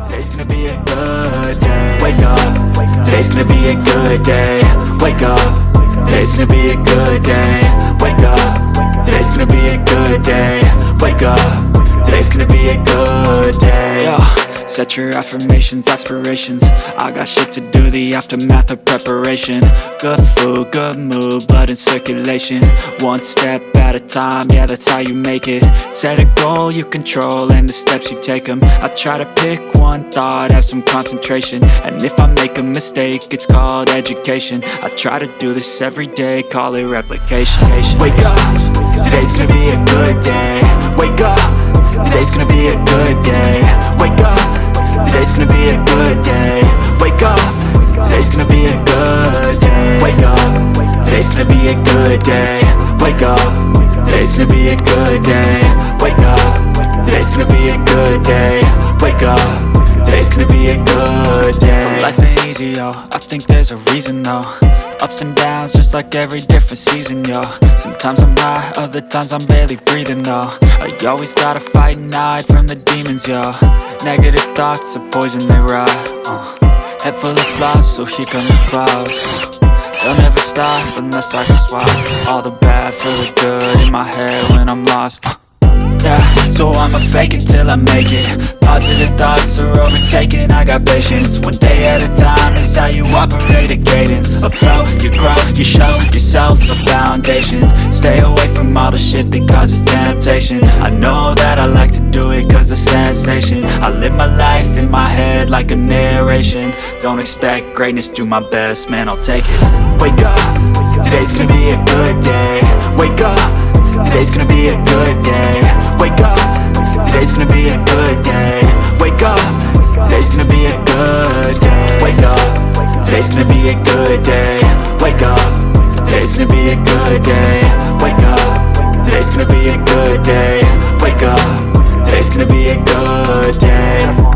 Today's gonna be a good day. Wake up. Today's gonna be a good day. Wake up. Today's gonna be a good day. Wake up. Today's gonna be a good day. Wake up. Today's gonna be a good day. Yo, set your affirmations, aspirations. I got shit to do, the aftermath of preparation. Good food, good mood, blood in circulation. One step at a time, yeah, that's how you make it. Set a goal you control and the steps you take them. I try to pick one thought, have some concentration. And if I make a mistake, it's called education. I try to do this every day, call it replication. Wake up, today's gonna be a good day. Wake up, today's gonna be a good day. Wake up, today's gonna be a good day. Wake up, today's gonna be a good day. Wake up, today's gonna be a good day. Wake up, today's gonna be a good day. Wake up, today's gonna be a good day. Wake up, today's gonna be a good day. So life ain't easy, yo, I think there's a reason though. Ups and downs, just like every different season, yo. Sometimes I'm high, other times I'm barely breathing, though. I always gotta fight and hide from the demons, yo. Negative thoughts are poison, they rot. Head full of flaws, so here come the clouds. They'll never stop unless I can swap all the bad for the good in my head when I'm lost. Yeah, so I'ma fake it till I make it. Positive thoughts are overtaken, I got patience. One day at a time is how you operate a cadence. I flow, you grow, you show yourself a foundation. Stay away from all the shit that causes temptation. I know that I like to do it cause of sensation. I live my life in my head like a narration. Don't expect greatness, do my best, man, I'll take it. Wake up, today's gonna be a good day. Wake up, today's gonna be a good day. Wake up, today's gonna be a good day. Wake up, today's gonna be a good day. Wake up, today's gonna be a good day. Wake up, today's gonna be a good day. Wake up, today's gonna be a good day. Wake up, today's gonna be a good day.